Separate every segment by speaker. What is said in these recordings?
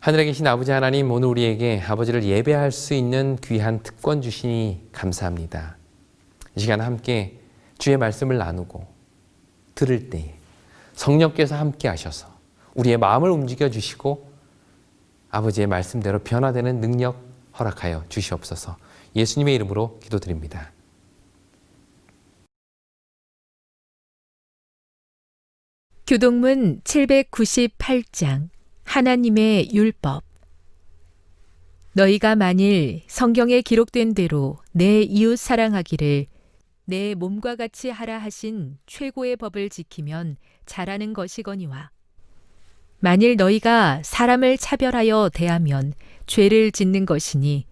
Speaker 1: 하늘에 계신 아버지 하나님, 오늘 우리에게 아버지를 예배할 수 있는 귀한 특권 주시니 감사합니다. 이 시간 함께 주의 말씀을 나누고 들을 때에 성령께서 함께 하셔서 우리의 마음을 움직여 주시고 아버지의 말씀대로 변화되는 능력 허락하여 주시옵소서. 예수님의 이름으로 기도드립니다.
Speaker 2: 교동문 798장 하나님의 율법. 너희가 만일 성경에 기록된 대로 내 이웃 사랑하기를 내 몸과 같이 하라 하신 최고의 법을 지키면 잘하는 것이거니와, 만일 너희가 사람을 차별하여 대하면 죄를 짓는 것이니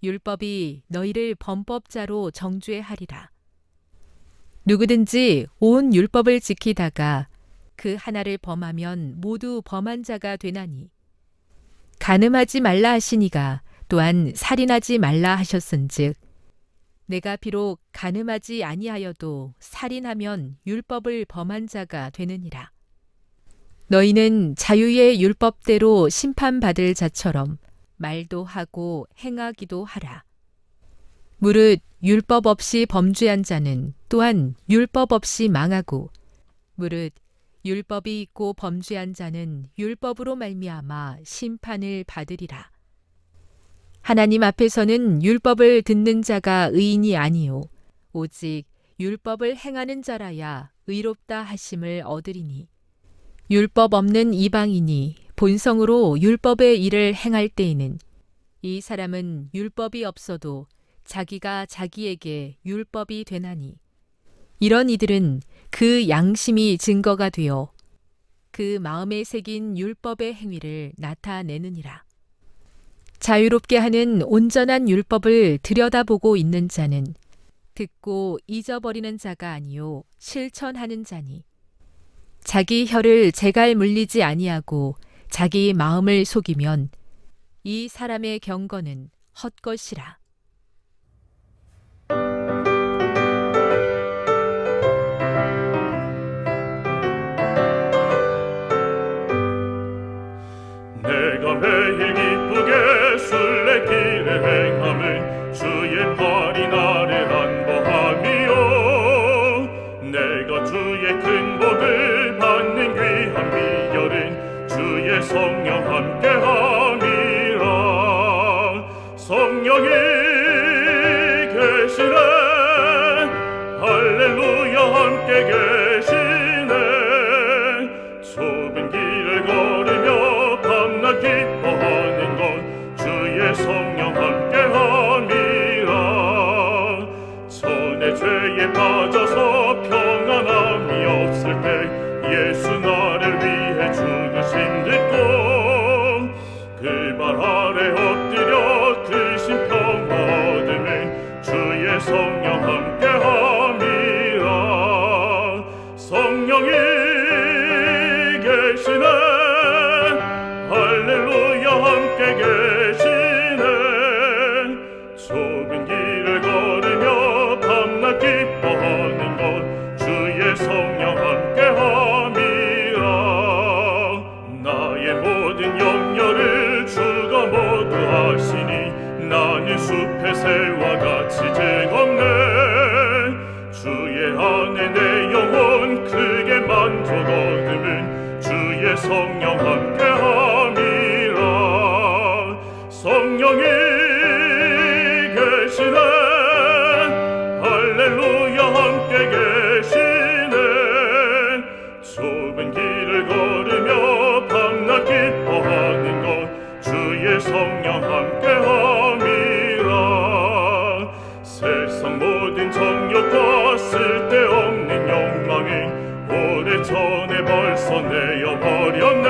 Speaker 2: 율법이 너희를 범법자로 정죄하리라. 누구든지 온 율법을 지키다가 그 하나를 범하면 모두 범한 자가 되나니, 간음하지 말라 하시니가 또한 살인하지 말라 하셨은즉 내가 비록 간음하지 아니하여도 살인하면 율법을 범한 자가 되느니라. 너희는 자유의 율법대로 심판받을 자처럼 말도 하고 행하기도 하라. 무릇 율법 없이 범죄한 자는 또한 율법 없이 망하고, 무릇 율법이 있고 범죄한 자는 율법으로 말미암아 심판을 받으리라. 하나님 앞에서는 율법을 듣는 자가 의인이 아니요 오직 율법을 행하는 자라야 의롭다 하심을 얻으리니, 율법 없는 이방인이 본성으로 율법의 일을 행할 때에는 이 사람은 율법이 없어도 자기가 자기에게 율법이 되나니, 이런 이들은 그 양심이 증거가 되어 그 마음에 새긴 율법의 행위를 나타내느니라. 자유롭게 하는 온전한 율법을 들여다보고 있는 자는 듣고 잊어버리는 자가 아니요 실천하는 자니, 자기 혀를 제갈 물리지 아니하고 자기 마음을 속이면 이 사람의 경건은 헛것이라.
Speaker 3: 내가 매일 기쁘게 순례길에 행함은 주의 팔이 나를 안보함이요, 내가 주의 큰 복을 받는 귀한 비결은 주의 성령 함께함이라. 성령이 계시네, 할렐루야, 함께 계시네. 좁은 길을 걸으며 기뻐하는 것 주의 성령 함께함이라. 전에 죄에 빠져서 평안함이 없을 때 예수 나를 위해 죽으신 듣고 그 발 아래 엎드려 그 심평화 얻음은 주의 성령 함께함이라. 성령이 계시네, 할렐루야, 함께 계시네. 좁은 길을 걸으며 밤낮 기뻐하는 것 주의 성령 함께함이라. 나의 모든 염려를 주가 모두 아시니 나는 숲의 새와 같이 즐겁네. 주의 안에 내 영혼 크게 만족 얻음은 주의 성령 함께함이라. 성령이 계시네, 할렐루야, 함께 계시네. 좁은 길을 걸으며 밤낮 기뻐하는 것 주의 성령 함께함이라. 세상 모든 정욕과 쓸데없는 욕망은 오래전에 벌써 내어버렸네.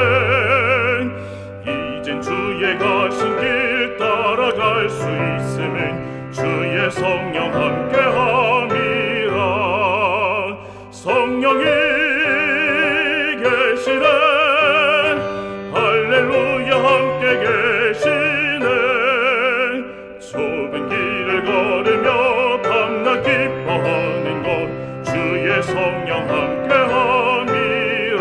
Speaker 3: 이젠 주의 가신 길 따라갈 수 있음은 주의 성령 함께함이라. 성령이 계시네, 할렐루야, 함께 계시네. 좁은 길을 걸으며 밤낮 기뻐하는 것 주의 성령 함께함이라.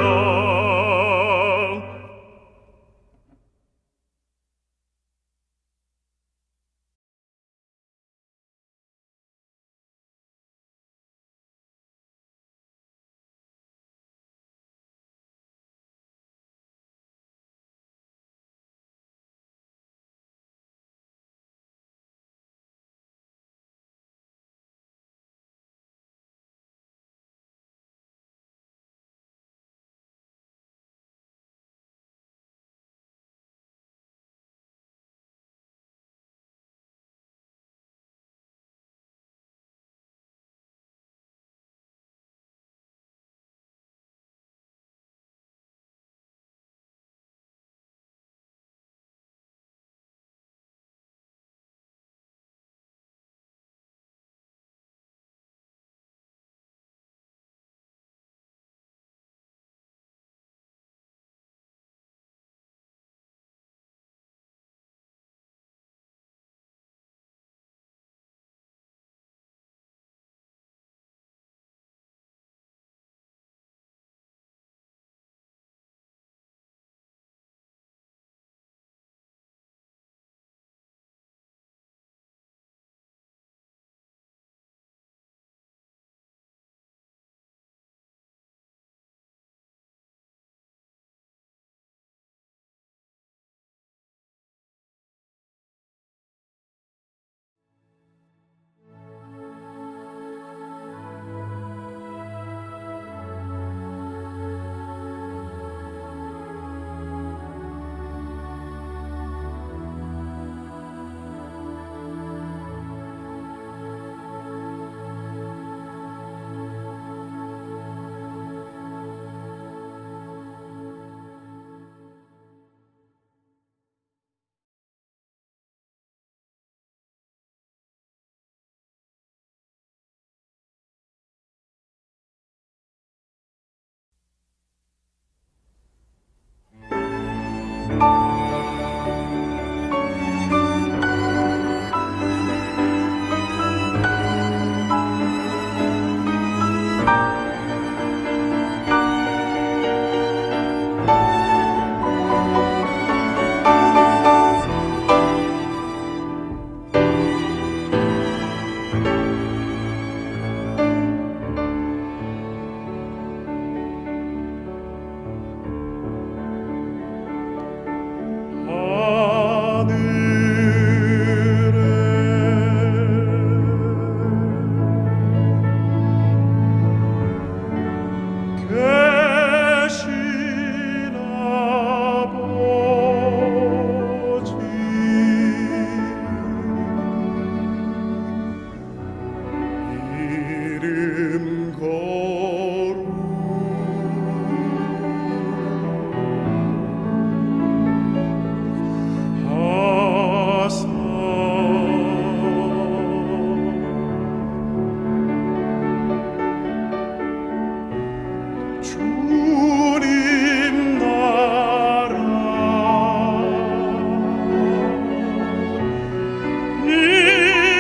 Speaker 3: 주님 나라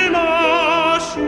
Speaker 3: 임하시고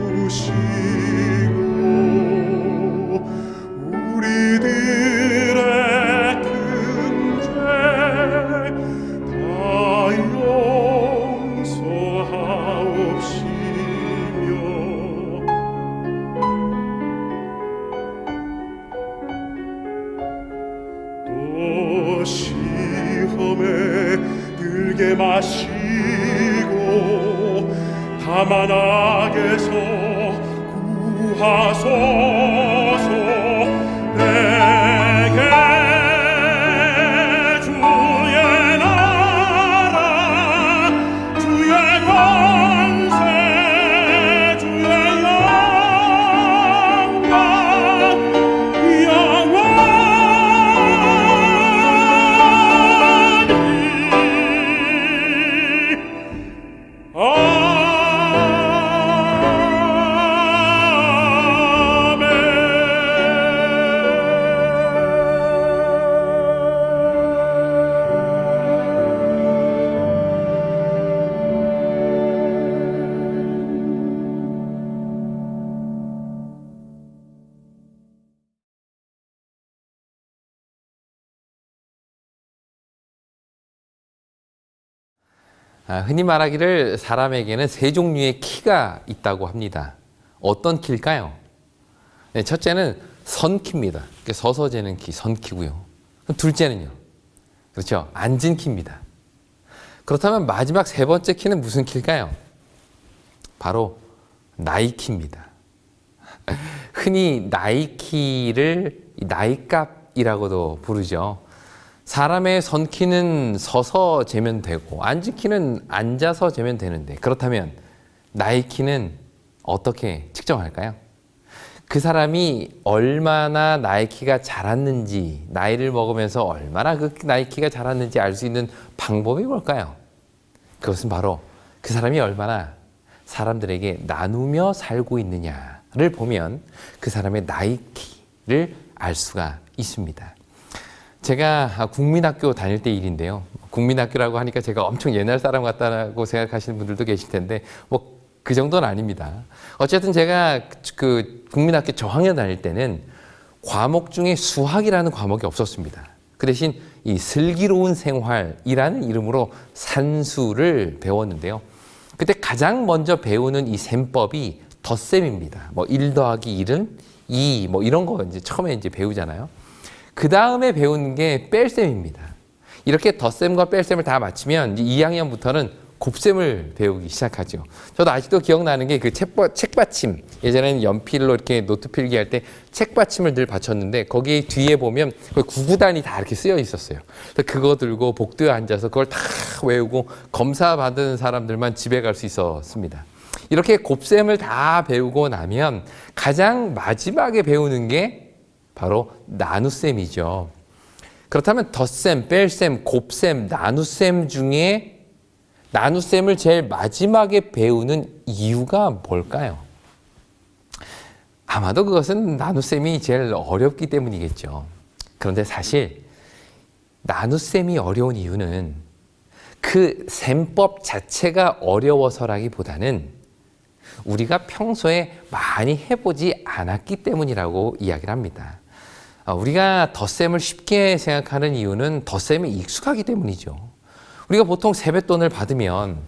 Speaker 3: 뜻이 시험에 들게 마시고 다만 악에서 구하소서. 내게 주의 나라 주의 권세 주의 영광
Speaker 1: 흔히 말하기를 사람에게는 세 종류의 키가 있다고 합니다. 어떤 키일까요? 네, 첫째는 선키입니다. 서서 재는 키, 선키고요. 둘째는요? 그렇죠. 앉은 키입니다. 그렇다면 마지막 세 번째 키는 무슨 키일까요? 바로 나이키입니다. 흔히 나이키를 나이값이라고도 부르죠. 사람의 선키는 서서 재면 되고 앉은 키는 앉아서 재면 되는데, 그렇다면 나이 키는 어떻게 측정할까요? 그 사람이 얼마나 나이 키가 자랐는지, 나이를 먹으면서 얼마나 그 나이 키가 자랐는지 알 수 있는 방법이 뭘까요? 그것은 바로 그 사람이 얼마나 사람들에게 나누며 살고 있느냐를 보면 그 사람의 나이 키를 알 수가 있습니다. 제가 국민학교 다닐 때 일인데요. 국민학교라고 하니까 제가 엄청 옛날 사람 같다고 생각하시는 분들도 계실 텐데 뭐 그 정도는 아닙니다. 어쨌든 제가 그 국민학교 저학년 다닐 때는 과목 중에 수학이라는 과목이 없었습니다. 그 대신 이 슬기로운 생활이라는 이름으로 산수를 배웠는데요. 그때 가장 먼저 배우는 이 셈법이 덧셈입니다. 뭐 1 더하기 1은 2, 뭐 이런 거 이제 처음에 이제 배우잖아요. 그 다음에 배우는 게 뺄셈입니다. 이렇게 덧셈과 뺄셈을 다 마치면 2학년부터는 곱셈을 배우기 시작하죠. 저도 아직도 기억나는 게 그 책받침, 예전에는 연필로 이렇게 노트 필기할 때 책받침을 늘 받쳤는데 거기 뒤에 보면 구구단이 다 이렇게 쓰여 있었어요. 그래서 그거 들고 복도에 앉아서 그걸 다 외우고 검사 받은 사람들만 집에 갈 수 있었습니다. 이렇게 곱셈을 다 배우고 나면 가장 마지막에 배우는 게 바로 나눗셈이죠. 그렇다면 덧셈, 뺄셈, 곱셈, 나눗셈 중에 나눗셈을 제일 마지막에 배우는 이유가 뭘까요? 아마도 그것은 나눗셈이 제일 어렵기 때문이겠죠. 그런데 사실 나눗셈이 어려운 이유는 그 셈법 자체가 어려워서라기보다는 우리가 평소에 많이 해보지 않았기 때문이라고 이야기를 합니다. 우리가 덧셈을 쉽게 생각하는 이유는 덧셈이 익숙하기 때문이죠. 우리가 보통 세뱃돈을 받으면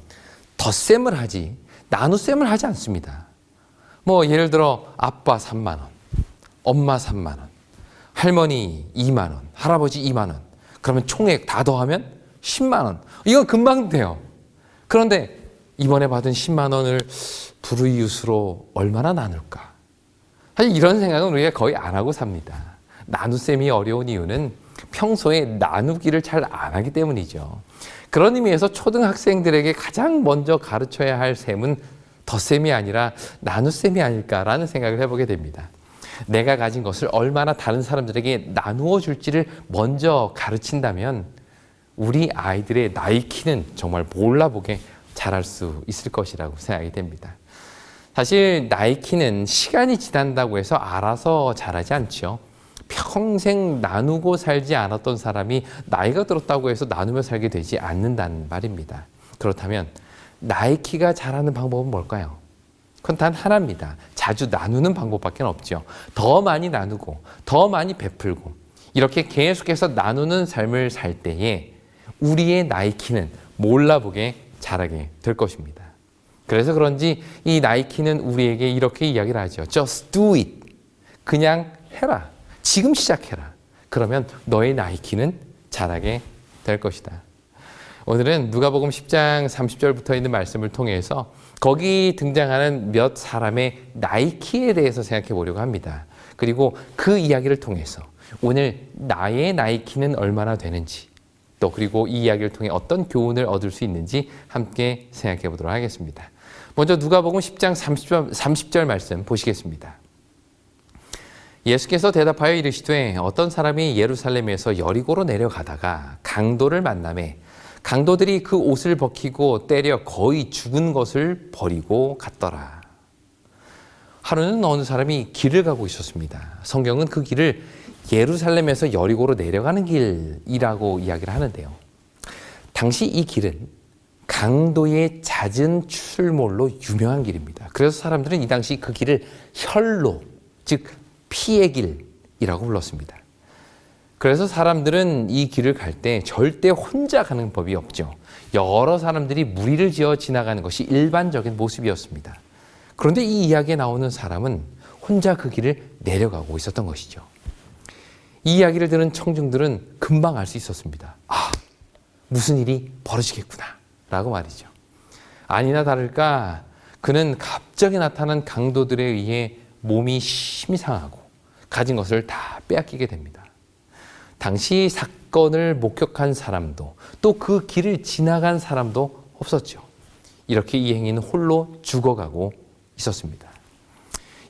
Speaker 1: 덧셈을 하지 나눗셈을 하지 않습니다. 뭐 예를 들어 아빠 3만 원, 엄마 3만 원, 할머니 2만 원, 할아버지 2만 원. 그러면 총액 다 더하면 10만 원. 이건 금방 돼요. 그런데 이번에 받은 10만 원을 불우이웃으로 얼마나 나눌까? 사실 이런 생각은 우리가 거의 안 하고 삽니다. 나눗셈이 어려운 이유는 평소에 나누기를 잘 안 하기 때문이죠. 그런 의미에서 초등학생들에게 가장 먼저 가르쳐야 할 셈은 덧셈이 아니라 나눗셈이 아닐까라는 생각을 해보게 됩니다. 내가 가진 것을 얼마나 다른 사람들에게 나누어 줄지를 먼저 가르친다면 우리 아이들의 나이키는 정말 몰라보게 잘할 수 있을 것이라고 생각이 됩니다. 사실 나이키는 시간이 지난다고 해서 알아서 자라지 않죠. 평생 나누고 살지 않았던 사람이 나이가 들었다고 해서 나누며 살게 되지 않는다는 말입니다. 그렇다면 나이키가 자라는 방법은 뭘까요? 그건 단 하나입니다. 자주 나누는 방법밖에 없죠. 더 많이 나누고 더 많이 베풀고 이렇게 계속해서 나누는 삶을 살 때에 우리의 나이키는 몰라보게 자라게 될 것입니다. 그래서 그런지 이 나이키는 우리에게 이렇게 이야기를 하죠. Just do it. 그냥 해라. 지금 시작해라. 그러면 너의 나이키는 자라게 될 것이다. 오늘은 누가복음 10장 30절부터 있는 말씀을 통해서 거기 등장하는 몇 사람의 나이키에 대해서 생각해 보려고 합니다. 그리고 그 이야기를 통해서 오늘 나의 나이키는 얼마나 되는지 또 그리고 이 이야기를 통해 어떤 교훈을 얻을 수 있는지 함께 생각해 보도록 하겠습니다. 먼저 누가복음 10장 30절 말씀 보시겠습니다. 예수께서 대답하여 이르시되 어떤 사람이 예루살렘에서 여리고로 내려가다가 강도를 만나매 강도들이 그 옷을 벗기고 때려 거의 죽은 것을 버리고 갔더라. 하루는 어느 사람이 길을 가고 있었습니다. 성경은 그 길을 예루살렘에서 여리고로 내려가는 길이라고 이야기를 하는데요. 당시 이 길은 강도의 잦은 출몰로 유명한 길입니다. 그래서 사람들은 이 당시 그 길을 혈로, 즉 피의 길이라고 불렀습니다. 그래서 사람들은 이 길을 갈 때 절대 혼자 가는 법이 없죠. 여러 사람들이 무리를 지어 지나가는 것이 일반적인 모습이었습니다. 그런데 이 이야기에 나오는 사람은 혼자 그 길을 내려가고 있었던 것이죠. 이 이야기를 들은 청중들은 금방 알 수 있었습니다. 아, 무슨 일이 벌어지겠구나 라고 말이죠. 아니나 다를까 그는 갑자기 나타난 강도들에 의해 몸이 심히 상하고 가진 것을 다 빼앗기게 됩니다. 당시 사건을 목격한 사람도 또 그 길을 지나간 사람도 없었죠. 이렇게 이 행인은 홀로 죽어가고 있었습니다.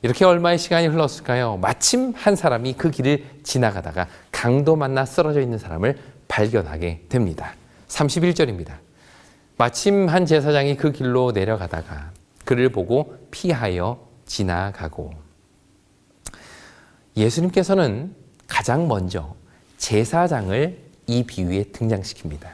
Speaker 1: 이렇게 얼마의 시간이 흘렀을까요? 마침 한 사람이 그 길을 지나가다가 강도 만나 쓰러져 있는 사람을 발견하게 됩니다. 31절입니다. 마침 한 제사장이 그 길로 내려가다가 그를 보고 피하여 지나가고. 예수님께서는 가장 먼저 제사장을 이 비유에 등장시킵니다.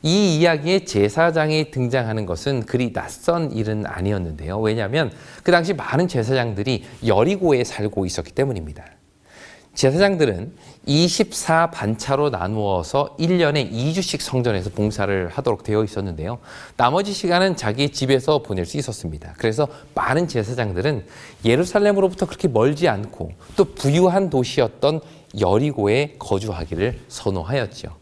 Speaker 1: 이 이야기에 제사장이 등장하는 것은 그리 낯선 일은 아니었는데요. 왜냐하면 그 당시 많은 제사장들이 여리고에 살고 있었기 때문입니다. 제사장들은 24반차로 나누어서 1년에 2주씩 성전에서 봉사를 하도록 되어 있었는데요. 나머지 시간은 자기 집에서 보낼 수 있었습니다. 그래서 많은 제사장들은 예루살렘으로부터 그렇게 멀지 않고 또 부유한 도시였던 여리고에 거주하기를 선호하였죠.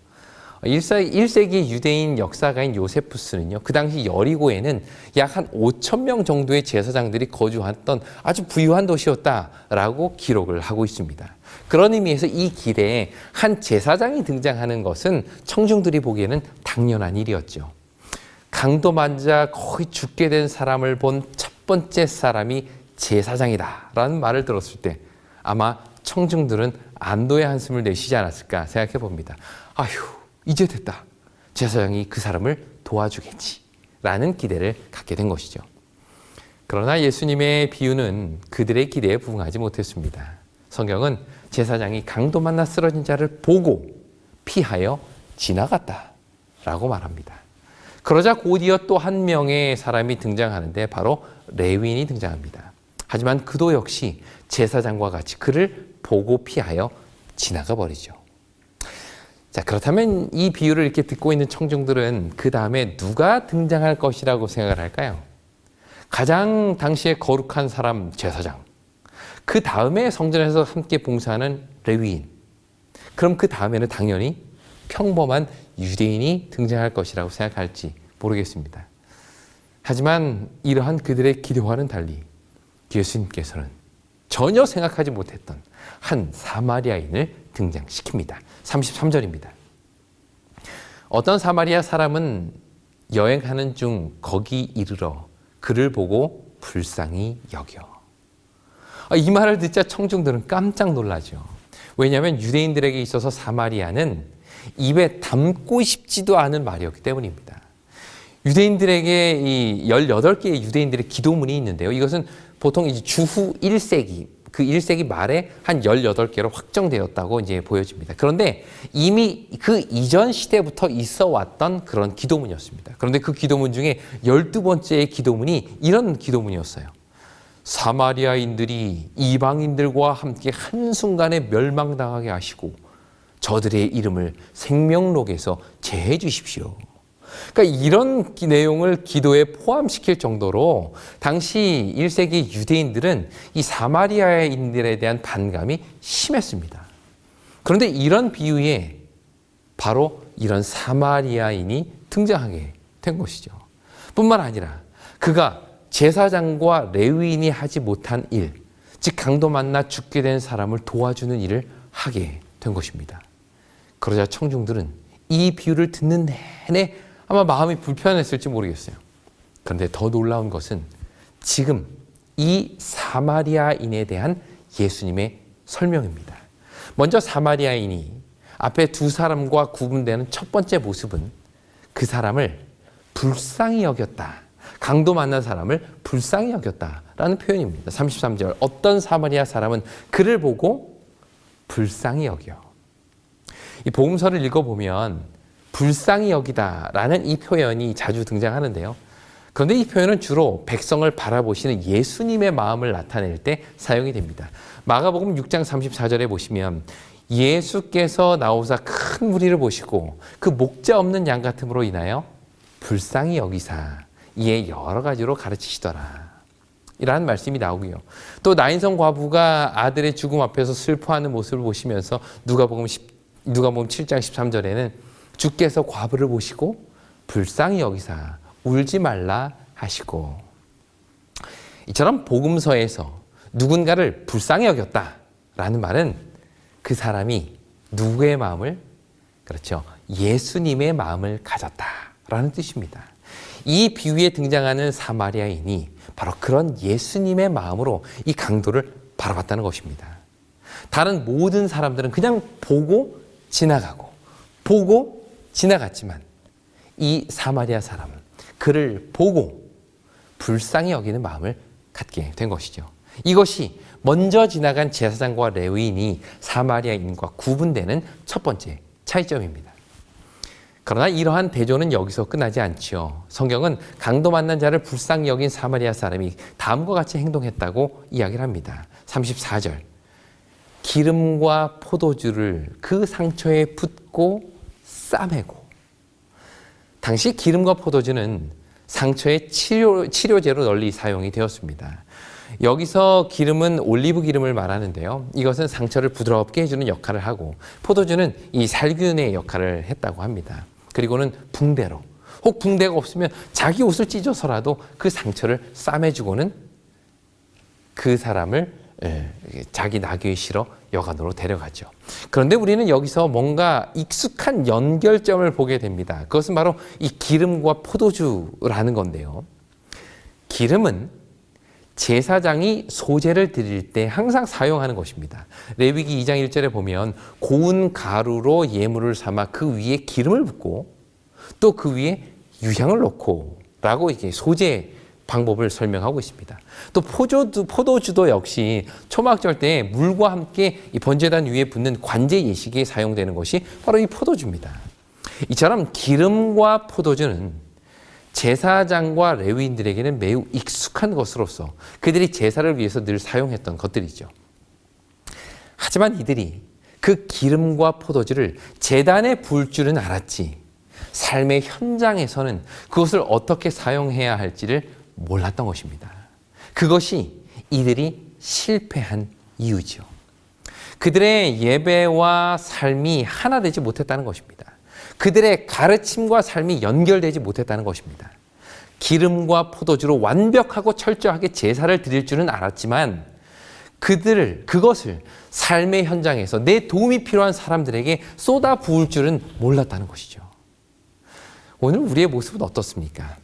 Speaker 1: 1세기 유대인 역사가인 요세푸스는요, 그 당시 여리고에는 약 한 5천 명 정도의 제사장들이 거주했던 아주 부유한 도시였다라고 기록을 하고 있습니다. 그런 의미에서 이 길에 한 제사장이 등장하는 것은 청중들이 보기에는 당연한 일이었죠. 강도 맞아 거의 죽게 된 사람을 본 첫 번째 사람이 제사장이다라는 말을 들었을 때 아마 청중들은 안도의 한숨을 내쉬지 않았을까 생각해 봅니다. 아휴, 이제 됐다. 제사장이 그 사람을 도와주겠지 라는 기대를 갖게 된 것이죠. 그러나 예수님의 비유는 그들의 기대에 부응하지 못했습니다. 성경은 제사장이 강도 만나 쓰러진 자를 보고 피하여 지나갔다 라고 말합니다. 그러자 곧이어 또 한 명의 사람이 등장하는데 바로 레위인이 등장합니다. 하지만 그도 역시 제사장과 같이 그를 보고 피하여 지나가 버리죠. 자, 그렇다면 이 비유를 이렇게 듣고 있는 청중들은 그 다음에 누가 등장할 것이라고 생각을 할까요? 가장 당시에 거룩한 사람 제사장, 그 다음에 성전에서 함께 봉사하는 레위인. 그럼 그 다음에는 당연히 평범한 유대인이 등장할 것이라고 생각할지 모르겠습니다. 하지만 이러한 그들의 기대와는 달리 예수님께서는 전혀 생각하지 못했던 한 사마리아인을 등장시킵니다. 33절입니다. 어떤 사마리아 사람은 여행하는 중 거기 이르러 그를 보고 불쌍히 여겨. 이 말을 듣자 청중들은 깜짝 놀라죠. 왜냐하면 유대인들에게 있어서 사마리아는 입에 담고 싶지도 않은 말이었기 때문입니다. 유대인들에게 이 18개의 유대인들의 기도문이 있는데요. 이것은 보통 이제 주후 1세기, 그 1세기 말에 한 18개로 확정되었다고 이제 보여집니다. 그런데 이미 그 이전 시대부터 있어 왔던 그런 기도문이었습니다. 그런데 그 기도문 중에 12번째의 기도문이 이런 기도문이었어요. 사마리아인들이 이방인들과 함께 한순간에 멸망당하게 하시고 저들의 이름을 생명록에서 제해 주십시오. 그러니까 이런 내용을 기도에 포함시킬 정도로 당시 1세기 유대인들은 이 사마리아인들에 대한 반감이 심했습니다. 그런데 이런 비유에 바로 이런 사마리아인이 등장하게 된 것이죠. 뿐만 아니라 그가 제사장과 레위인이 하지 못한 일, 즉 강도 만나 죽게 된 사람을 도와주는 일을 하게 된 것입니다. 그러자 청중들은 이 비유를 듣는 내내 아마 마음이 불편했을지 모르겠어요. 그런데 더 놀라운 것은 지금 이 사마리아인에 대한 예수님의 설명입니다. 먼저 사마리아인이 앞에 두 사람과 구분되는 첫 번째 모습은 그 사람을 불쌍히 여겼다. 강도 만난 사람을 불쌍히 여겼다라는 표현입니다. 33절 어떤 사마리아 사람은 그를 보고 불쌍히 여겨. 이 복음서를 읽어보면 불쌍히 여기다라는 이 표현이 자주 등장하는데요. 그런데 이 표현은 주로 백성을 바라보시는 예수님의 마음을 나타낼 때 사용이 됩니다. 마가복음 6장 34절에 보시면 예수께서 나오사 큰 무리를 보시고 그 목자 없는 양 같음으로 인하여 불쌍히 여기사 이에 여러 가지로 가르치시더라. 이라는 말씀이 나오고요. 또 나인성 과부가 아들의 죽음 앞에서 슬퍼하는 모습을 보시면서 누가복음 7장 13절에는 주께서 과부를 보시고 불쌍히 여기사 울지 말라 하시고, 이처럼 복음서에서 누군가를 불쌍히 여겼다라는 말은 그 사람이 누구의 마음을, 그렇죠, 예수님의 마음을 가졌다라는 뜻입니다. 이 비유에 등장하는 사마리아인이 바로 그런 예수님의 마음으로 이 강도를 바라봤다는 것입니다. 다른 모든 사람들은 그냥 보고 지나가고 보고 지나갔지만 이 사마리아 사람은 그를 보고 불쌍히 여기는 마음을 갖게 된 것이죠. 이것이 먼저 지나간 제사장과 레위인이 사마리아인과 구분되는 첫 번째 차이점입니다. 그러나 이러한 대조는 여기서 끝나지 않지요. 성경은 강도 만난 자를 불쌍히 여긴 사마리아 사람이 다음과 같이 행동했다고 이야기를 합니다. 34절 기름과 포도주를 그 상처에 붓고 싸매고. 당시 기름과 포도주는 상처의 치료제로 널리 사용이 되었습니다. 여기서 기름은 올리브 기름을 말하는데요. 이것은 상처를 부드럽게 해주는 역할을 하고 포도주는 이 살균의 역할을 했다고 합니다. 그리고는 붕대로, 혹 붕대가 없으면 자기 옷을 찢어서라도 그 상처를 싸매주고는 그 사람을 자기 나귀에 실어 여관으로 데려가죠. 그런데 우리는 여기서 뭔가 익숙한 연결점을 보게 됩니다. 그것은 바로 이 기름과 포도주라는 건데요. 기름은 제사장이 소제를 드릴 때 항상 사용하는 것입니다. 레위기 2장 1절에 보면 고운 가루로 예물을 삼아 그 위에 기름을 붓고 또 그 위에 유향을 넣고 라고 이렇게 소제 방법을 설명하고 있습니다. 또 포도주도 역시 초막절 때 물과 함께 이 번제단 위에 붓는 관제 예식에 사용되는 것이 바로 이 포도주입니다. 이처럼 기름과 포도주는 제사장과 레위인들에게는 매우 익숙한 것으로서 그들이 제사를 위해서 늘 사용했던 것들이죠. 하지만 이들이 그 기름과 포도주를 제단에 부을 줄은 알았지 삶의 현장에서는 그것을 어떻게 사용해야 할지를 몰랐던 것입니다. 그것이 이들이 실패한 이유죠. 그들의 예배와 삶이 하나 되지 못했다는 것입니다. 그들의 가르침과 삶이 연결되지 못했다는 것입니다. 기름과 포도주로 완벽하고 철저하게 제사를 드릴 줄은 알았지만 그것을 삶의 현장에서 내 도움이 필요한 사람들에게 쏟아 부을 줄은 몰랐다는 것이죠. 오늘 우리의 모습은 어떻습니까?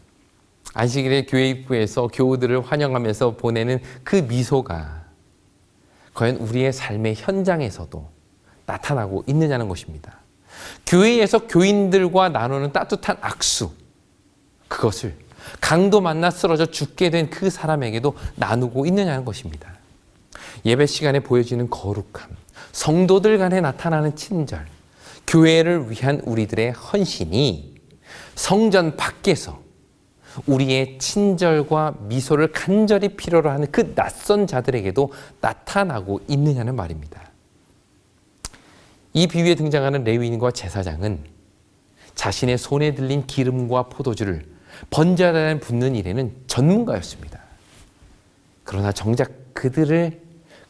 Speaker 1: 안식일에 교회 입구에서 교우들을 환영하면서 보내는 그 미소가 과연 우리의 삶의 현장에서도 나타나고 있느냐는 것입니다. 교회에서 교인들과 나누는 따뜻한 악수, 그것을 강도 만나 쓰러져 죽게 된 그 사람에게도 나누고 있느냐는 것입니다. 예배 시간에 보여지는 거룩함, 성도들 간에 나타나는 친절, 교회를 위한 우리들의 헌신이 성전 밖에서 우리의 친절과 미소를 간절히 필요로 하는 그 낯선 자들에게도 나타나고 있느냐는 말입니다. 이 비유에 등장하는 레위인과 제사장은 자신의 손에 들린 기름과 포도주를 번제단에 붓는 일에는 전문가였습니다. 그러나 정작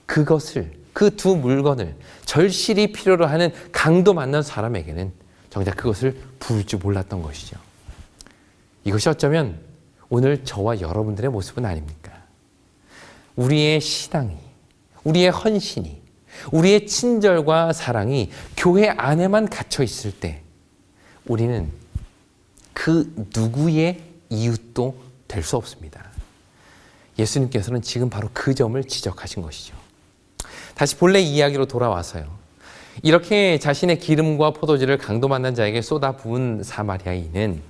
Speaker 1: 그것을 그 두 물건을 절실히 필요로 하는 강도 만난 사람에게는 정작 그것을 부을 줄 몰랐던 것이죠. 이것이 어쩌면 오늘 저와 여러분들의 모습은 아닙니까? 우리의 신앙이, 우리의 헌신이, 우리의 친절과 사랑이 교회 안에만 갇혀 있을 때 우리는 그 누구의 이웃도 될 수 없습니다. 예수님께서는 지금 바로 그 점을 지적하신 것이죠. 다시 본래 이야기로 돌아와서요. 이렇게 자신의 기름과 포도주를 강도 만난 자에게 쏟아 부은 사마리아인은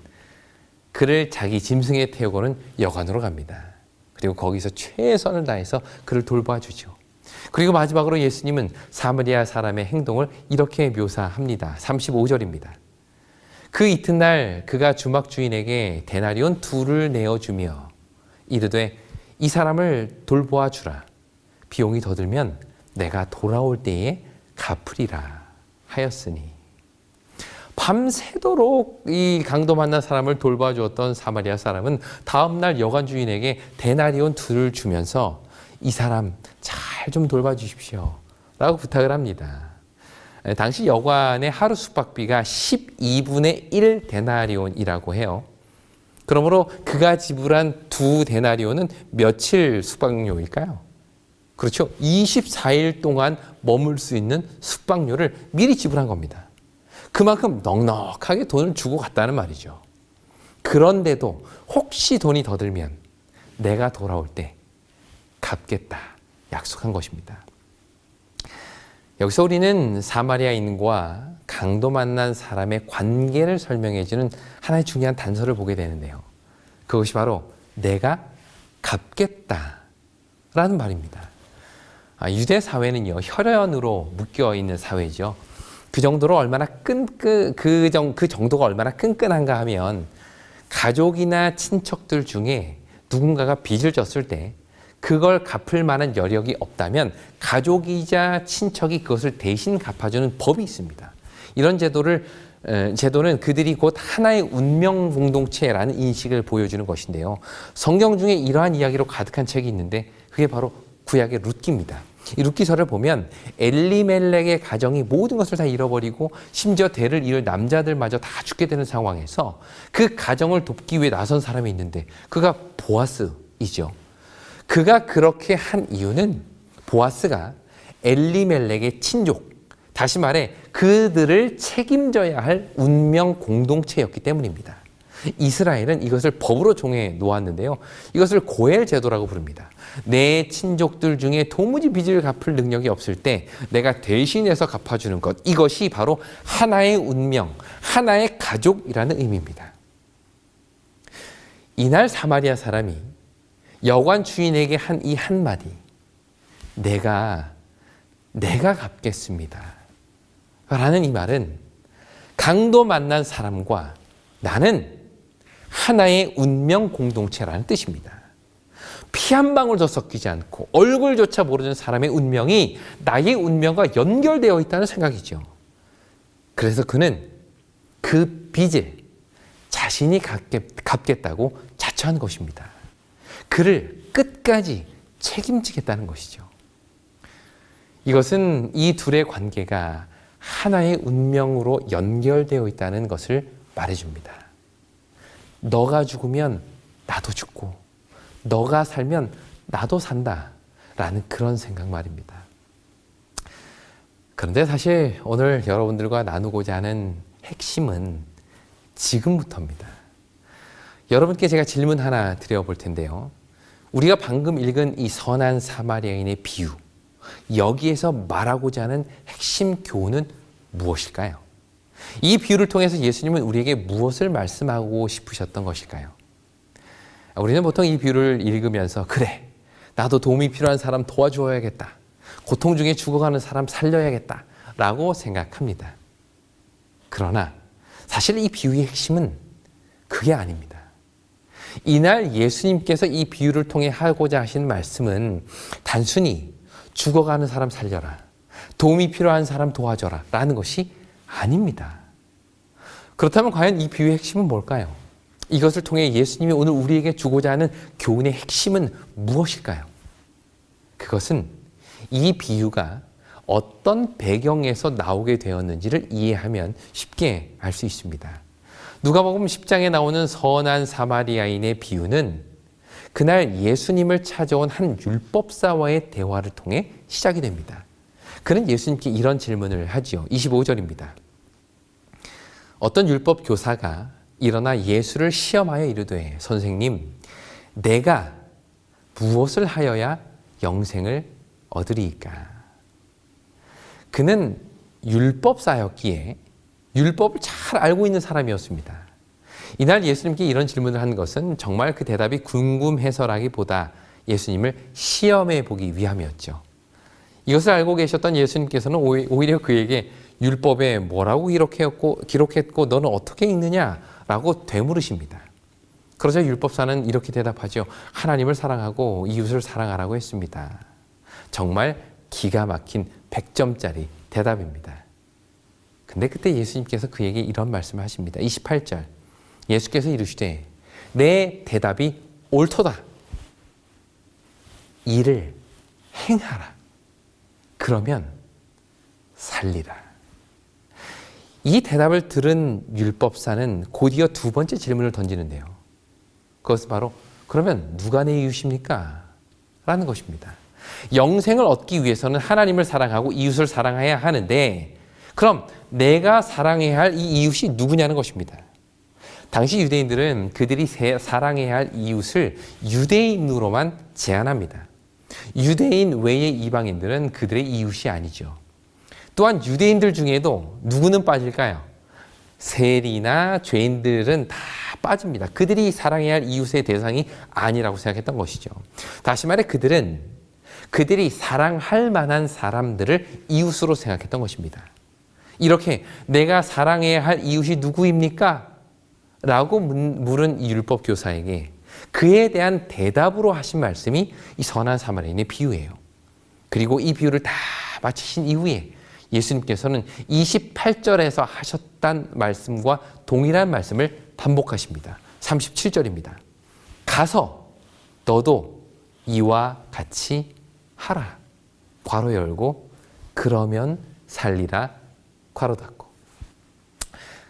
Speaker 1: 그를 자기 짐승에 태우고는 여관으로 갑니다. 그리고 거기서 최선을 다해서 그를 돌봐주죠. 그리고 마지막으로 예수님은 사마리아 사람의 행동을 이렇게 묘사합니다. 35절입니다. 그 이튿날 그가 주막 주인에게 데나리온 2를 내어주며 이르되 이 사람을 돌보아 주라. 비용이 더 들면 내가 돌아올 때에 갚으리라 하였으니. 밤새도록 이 강도 만난 사람을 돌봐주었던 사마리아 사람은 다음날 여관 주인에게 데나리온 2를 주면서 이 사람 잘 좀 돌봐주십시오 라고 부탁을 합니다. 당시 여관의 하루 숙박비가 12분의 1 데나리온이라고 해요. 그러므로 그가 지불한 2 데나리온은 며칠 숙박료일까요? 그렇죠. 24일 동안 머물 수 있는 숙박료를 미리 지불한 겁니다. 그만큼 넉넉하게 돈을 주고 갔다는 말이죠. 그런데도 혹시 돈이 더 들면 내가 돌아올 때 갚겠다 약속한 것입니다. 여기서 우리는 사마리아인과 강도 만난 사람의 관계를 설명해주는 하나의 중요한 단서를 보게 되는데요. 그것이 바로 내가 갚겠다라는 말입니다. 유대 사회는요, 혈연으로 묶여 있는 사회죠. 그 정도로 얼마나 그 정도가 얼마나 끈끈한가 하면 가족이나 친척들 중에 누군가가 빚을 졌을 때 그걸 갚을 만한 여력이 없다면 가족이자 친척이 그것을 대신 갚아주는 법이 있습니다. 이런 제도는 그들이 곧 하나의 운명 공동체라는 인식을 보여주는 것인데요. 성경 중에 이러한 이야기로 가득한 책이 있는데 그게 바로 구약의 룻기입니다. 이 룻기서를 보면 엘리멜렉의 가정이 모든 것을 다 잃어버리고 심지어 대를 이을 남자들마저 다 죽게 되는 상황에서 그 가정을 돕기 위해 나선 사람이 있는데 그가 보아스이죠. 그가 그렇게 한 이유는 보아스가 엘리멜렉의 친족, 다시 말해 그들을 책임져야 할 운명 공동체였기 때문입니다. 이스라엘은 이것을 법으로 정해 놓았는데요. 이것을 고엘 제도라고 부릅니다. 내 친족들 중에 도무지 빚을 갚을 능력이 없을 때 내가 대신해서 갚아주는 것, 이것이 바로 하나의 운명, 하나의 가족이라는 의미입니다. 이날 사마리아 사람이 여관 주인에게 한 이 한마디, 내가 갚겠습니다 라는 이 말은 강도 만난 사람과 나는 하나의 운명 공동체라는 뜻입니다. 피 한 방울도 섞이지 않고 얼굴조차 모르는 사람의 운명이 나의 운명과 연결되어 있다는 생각이죠. 그래서 그는 그 빚을 자신이 갚겠다고 자처한 것입니다. 그를 끝까지 책임지겠다는 것이죠. 이것은 이 둘의 관계가 하나의 운명으로 연결되어 있다는 것을 말해줍니다. 너가 죽으면 나도 죽고 너가 살면 나도 산다 라는 그런 생각 말입니다. 그런데 사실 오늘 여러분들과 나누고자 하는 핵심은 지금부터입니다. 여러분께 제가 질문 하나 드려볼 텐데요. 우리가 방금 읽은 이 선한 사마리아인의 비유, 여기에서 말하고자 하는 핵심 교훈은 무엇일까요? 이 비유를 통해서 예수님은 우리에게 무엇을 말씀하고 싶으셨던 것일까요? 우리는 보통 이 비유를 읽으면서 그래, 나도 도움이 필요한 사람 도와주어야겠다. 고통 중에 죽어가는 사람 살려야겠다. 라고 생각합니다. 그러나 사실 이 비유의 핵심은 그게 아닙니다. 이날 예수님께서 이 비유를 통해 하고자 하신 말씀은 단순히 죽어가는 사람 살려라, 도움이 필요한 사람 도와줘라 라는 것이 아닙니다. 그렇다면 과연 이 비유의 핵심은 뭘까요? 이것을 통해 예수님이 오늘 우리에게 주고자 하는 교훈의 핵심은 무엇일까요? 그것은 이 비유가 어떤 배경에서 나오게 되었는지를 이해하면 쉽게 알 수 있습니다. 누가복음 10장에 나오는 선한 사마리아인의 비유는 그날 예수님을 찾아온 한 율법사와의 대화를 통해 시작이 됩니다. 그는 예수님께 이런 질문을 하지요. 25절입니다. 어떤 율법 교사가 일어나 예수를 시험하여 이르되 선생님, 내가 무엇을 하여야 영생을 얻으리이까? 그는 율법사였기에 율법을 잘 알고 있는 사람이었습니다. 이날 예수님께 이런 질문을 한 것은 정말 그 대답이 궁금해서라기보다 예수님을 시험해 보기 위함이었죠. 이것을 알고 계셨던 예수님께서는 오히려 그에게 율법에 뭐라고 기록했고 너는 어떻게 읽느냐라고 되물으십니다. 그러자 율법사는 이렇게 대답하죠. 하나님을 사랑하고 이웃을 사랑하라고 했습니다. 정말 기가 막힌 100점짜리 대답입니다. 근데 그때 예수님께서 그에게 이런 말씀을 하십니다. 28절 예수께서 이르시되 내 대답이 옳도다. 이를 행하라. 그러면 살리라. 이 대답을 들은 율법사는 곧이어 두 번째 질문을 던지는데요. 그것은 바로 그러면 누가 내 이웃입니까? 라는 것입니다. 영생을 얻기 위해서는 하나님을 사랑하고 이웃을 사랑해야 하는데 그럼 내가 사랑해야 할 이 이웃이 누구냐는 것입니다. 당시 유대인들은 그들이 사랑해야 할 이웃을 유대인으로만 제한합니다. 유대인 외의 이방인들은 그들의 이웃이 아니죠. 또한 유대인들 중에도 누구는 빠질까요? 세리나 죄인들은 다 빠집니다. 그들이 사랑해야 할 이웃의 대상이 아니라고 생각했던 것이죠. 다시 말해 그들이 사랑할 만한 사람들을 이웃으로 생각했던 것입니다. 이렇게 내가 사랑해야 할 이웃이 누구입니까? 라고 물은 이 율법 교사에게 그에 대한 대답으로 하신 말씀이 이 선한 사마리아인의 비유예요. 그리고 이 비유를 다 마치신 이후에 예수님께서는 28절에서 하셨던 말씀과 동일한 말씀을 반복하십니다. 37절입니다. 가서 너도 이와 같이 하라. 괄호 열고 그러면 살리라. 괄호 닫고.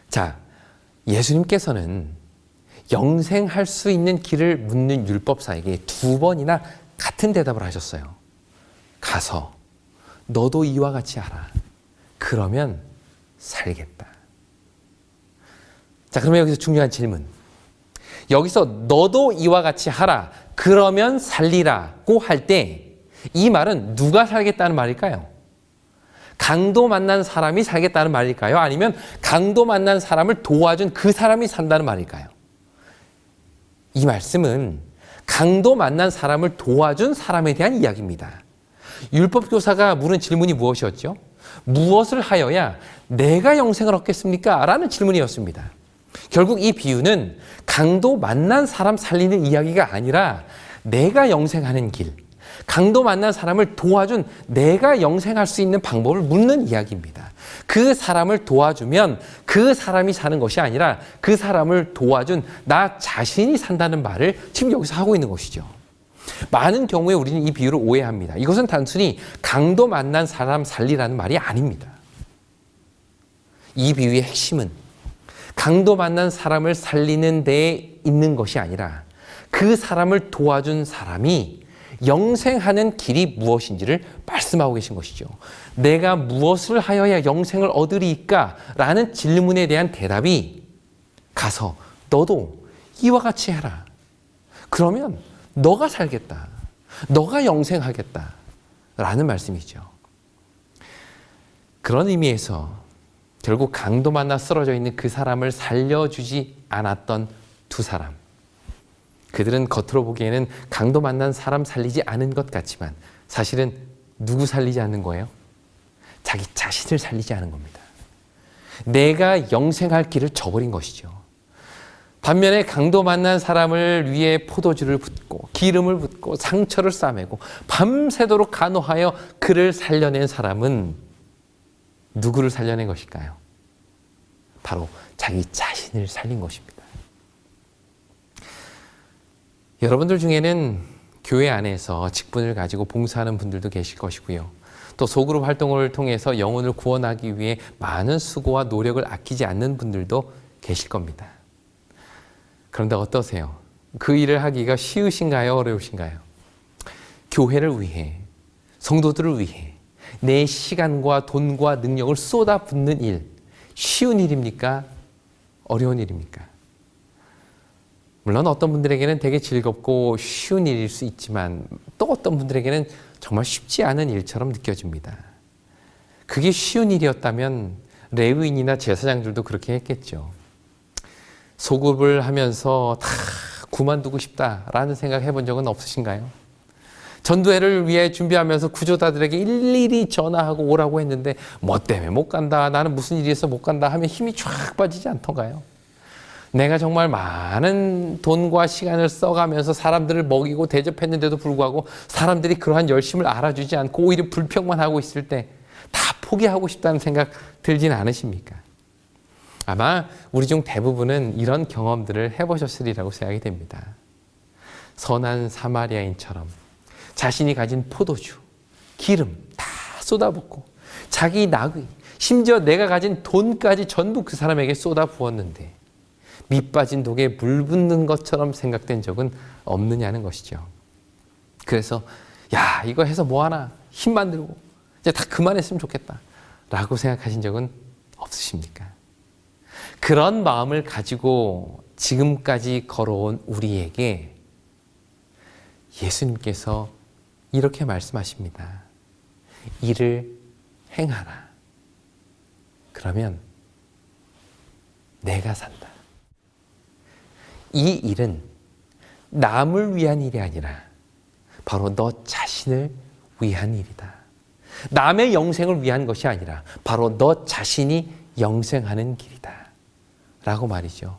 Speaker 1: 자, 예수님께서는 영생할 수 있는 길을 묻는 율법사에게 두 번이나 같은 대답을 하셨어요. 가서 너도 이와 같이 하라. 그러면 살겠다. 자, 그러면 여기서 중요한 질문. 여기서 너도 이와 같이 하라. 그러면 살리라고 할 때 이 말은 누가 살겠다는 말일까요? 강도 만난 사람이 살겠다는 말일까요? 아니면 강도 만난 사람을 도와준 그 사람이 산다는 말일까요? 이 말씀은 강도 만난 사람을 도와준 사람에 대한 이야기입니다. 율법교사가 물은 질문이 무엇이었죠? 무엇을 하여야 내가 영생을 얻겠습니까? 라는 질문이었습니다. 결국 이 비유는 강도 만난 사람 살리는 이야기가 아니라 내가 영생하는 길, 강도 만난 사람을 도와준 내가 영생할 수 있는 방법을 묻는 이야기입니다. 그 사람을 도와주면 그 사람이 사는 것이 아니라 그 사람을 도와준 나 자신이 산다는 말을 지금 여기서 하고 있는 것이죠. 많은 경우에 우리는 이 비유를 오해합니다. 이것은 단순히 강도 만난 사람 살리라는 말이 아닙니다. 이 비유의 핵심은 강도 만난 사람을 살리는 데에 있는 것이 아니라 그 사람을 도와준 사람이 영생하는 길이 무엇인지를 말씀하고 계신 것이죠. 내가 무엇을 하여야 영생을 얻으리까? 라는 질문에 대한 대답이 가서 너도 이와 같이 해라. 그러면 너가 살겠다. 너가 영생하겠다. 라는 말씀이죠. 그런 의미에서 결국 강도 만나 쓰러져 있는 그 사람을 살려주지 않았던 두 사람. 그들은 겉으로 보기에는 강도 만난 사람 살리지 않은 것 같지만 사실은 누구 살리지 않는 거예요? 자기 자신을 살리지 않은 겁니다. 내가 영생할 길을 저버린 것이죠. 반면에 강도 만난 사람을 위해 포도주를 붓고 기름을 붓고 상처를 싸매고 밤새도록 간호하여 그를 살려낸 사람은 누구를 살려낸 것일까요? 바로 자기 자신을 살린 것입니다. 여러분들 중에는 교회 안에서 직분을 가지고 봉사하는 분들도 계실 것이고요. 또 소그룹 활동을 통해서 영혼을 구원하기 위해 많은 수고와 노력을 아끼지 않는 분들도 계실 겁니다. 그런데 어떠세요? 그 일을 하기가 쉬우신가요? 어려우신가요? 교회를 위해, 성도들을 위해 내 시간과 돈과 능력을 쏟아붓는 일, 쉬운 일입니까? 어려운 일입니까? 물론 어떤 분들에게는 되게 즐겁고 쉬운 일일 수 있지만 또 어떤 분들에게는 정말 쉽지 않은 일처럼 느껴집니다. 그게 쉬운 일이었다면 레위인이나 제사장들도 그렇게 했겠죠. 소급을 하면서 다 그만두고 싶다라는 생각 해본 적은 없으신가요? 전도회를 위해 준비하면서 구조자들에게 일일이 전화하고 오라고 했는데 뭐 때문에 못 간다, 나는 무슨 일이 있어 못 간다 하면 힘이 쫙 빠지지 않던가요? 내가 정말 많은 돈과 시간을 써가면서 사람들을 먹이고 대접했는데도 불구하고 사람들이 그러한 열심을 알아주지 않고 오히려 불평만 하고 있을 때 다 포기하고 싶다는 생각 들진 않으십니까? 아마 우리 중 대부분은 이런 경험들을 해보셨으리라고 생각이 됩니다. 선한 사마리아인처럼 자신이 가진 포도주, 기름 다 쏟아붓고 자기 나귀, 심지어 내가 가진 돈까지 전부 그 사람에게 쏟아부었는데 밑 빠진 독에 물 붓는 것처럼 생각된 적은 없느냐는 것이죠. 그래서 야 이거 해서 뭐하나 힘만 들고 이제 다 그만했으면 좋겠다 라고 생각하신 적은 없으십니까? 그런 마음을 가지고 지금까지 걸어온 우리에게 예수님께서 이렇게 말씀하십니다. 일을 행하라. 그러면 내가 산다. 이 일은 남을 위한 일이 아니라 바로 너 자신을 위한 일이다. 남의 영생을 위한 것이 아니라 바로 너 자신이 영생하는 길이다. 라고 말이죠.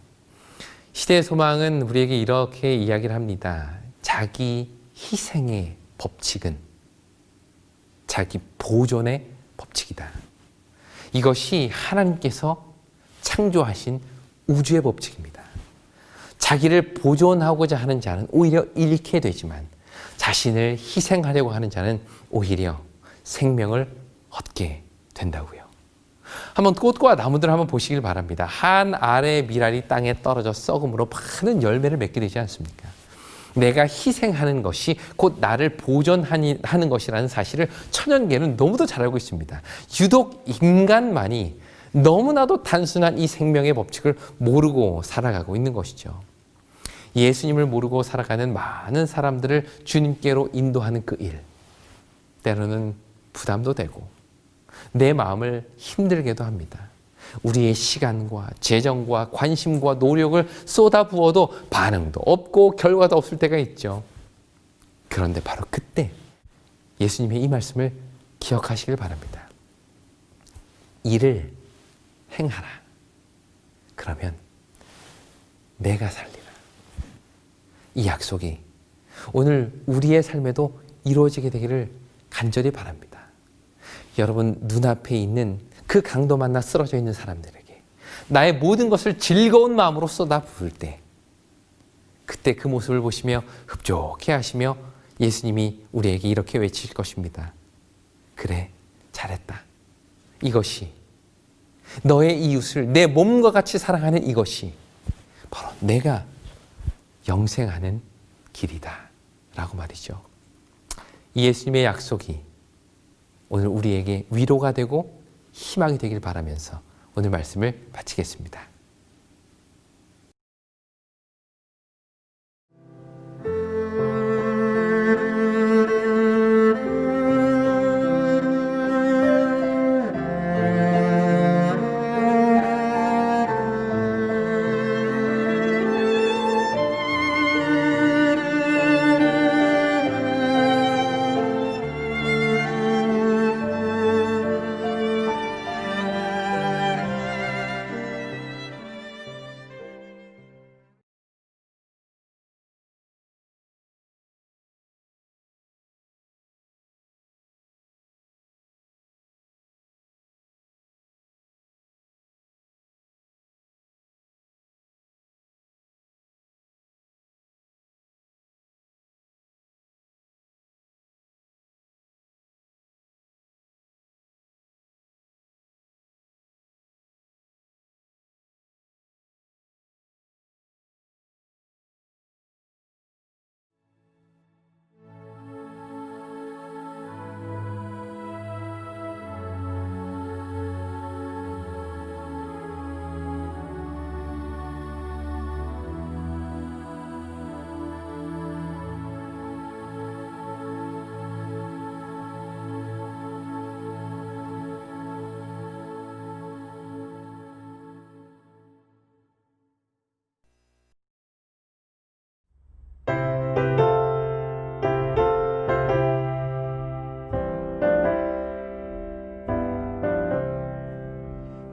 Speaker 1: 시대의 소망은 우리에게 이렇게 이야기를 합니다. 자기 희생의 법칙은 자기 보존의 법칙이다. 이것이 하나님께서 창조하신 우주의 법칙입니다. 자기를 보존하고자 하는 자는 오히려 잃게 되지만 자신을 희생하려고 하는 자는 오히려 생명을 얻게 된다고요. 한번 꽃과 나무들 한번 보시길 바랍니다. 한 알의 밀알이 땅에 떨어져 썩음으로 많은 열매를 맺게 되지 않습니까? 내가 희생하는 것이 곧 나를 보존하는 것이라는 사실을 천연계는 너무도 잘 알고 있습니다. 유독 인간만이 너무나도 단순한 이 생명의 법칙을 모르고 살아가고 있는 것이죠. 예수님을 모르고 살아가는 많은 사람들을 주님께로 인도하는 그 일, 때로는 부담도 되고 내 마음을 힘들게도 합니다. 우리의 시간과 재정과 관심과 노력을 쏟아부어도 반응도 없고 결과도 없을 때가 있죠. 그런데 바로 그때 예수님의 이 말씀을 기억하시길 바랍니다. 일을 행하라. 그러면 내가 살리라. 이 약속이 오늘 우리의 삶에도 이루어지게 되기를 간절히 바랍니다. 여러분 눈앞에 있는 그 강도 만나 쓰러져 있는 사람들에게 나의 모든 것을 즐거운 마음으로 쏟아 부을 때 그때 그 모습을 보시며 흡족해 하시며 예수님이 우리에게 이렇게 외칠 것입니다. 그래, 잘했다. 이것이 너의 이웃을 내 몸과 같이 사랑하는 이것이 바로 내가 영생하는 길이다 라고 말이죠. 이 예수님의 약속이 오늘 우리에게 위로가 되고 희망이 되길 바라면서 오늘 말씀을 마치겠습니다.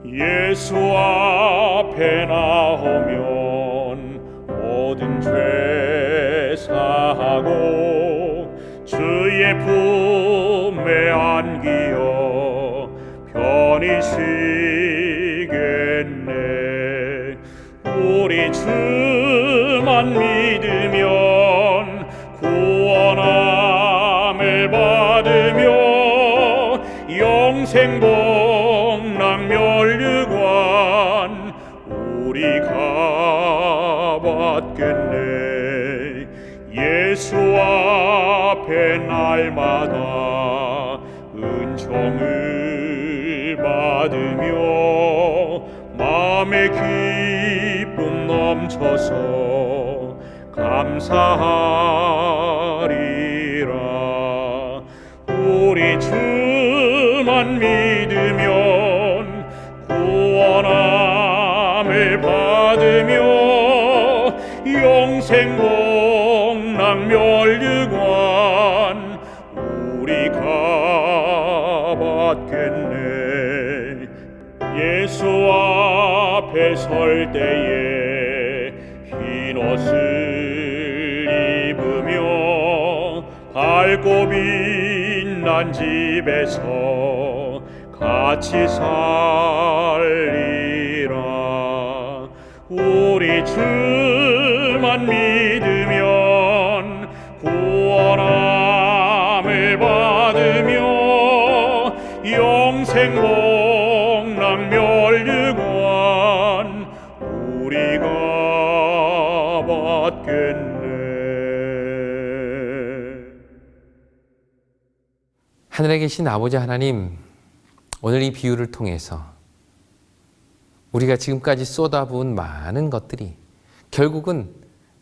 Speaker 3: 예수 앞에 나오면 모든 죄 사하고 주의 품에 안기어 편히 쉬겠네. 우리 주만 믿으면 구원함을 받으며 영생 복락 멸류관 우리가 받겠네. 예수 앞에 날마다 은총을 받으며 마음의 기쁨 넘쳐서 감사하리라. 우리 주만 믿으면 구원함을 받으며 영생 복락 멸류관 우리가 받겠네. 예수 앞에 설 때에 흰 옷을 입으며 밝고 빛난 집에서 같이 살리라. 우리 주만 믿으면 구원함을 받으며 영생 복락 멸류관 우리가 받겠네.
Speaker 1: 하늘에 계신 아버지 하나님, 오늘 이 비유를 통해서 우리가 지금까지 쏟아부은 많은 것들이 결국은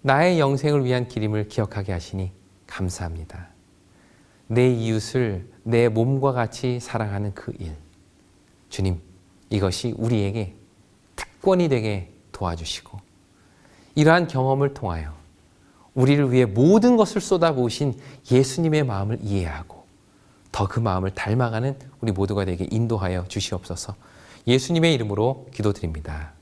Speaker 1: 나의 영생을 위한 길임을 기억하게 하시니 감사합니다. 내 이웃을 내 몸과 같이 사랑하는 그 일, 주님, 이것이 우리에게 특권이 되게 도와주시고 이러한 경험을 통하여 우리를 위해 모든 것을 쏟아부으신 예수님의 마음을 이해하고 더 그 마음을 닮아가는 우리 모두가 되게 인도하여 주시옵소서. 예수님의 이름으로 기도드립니다.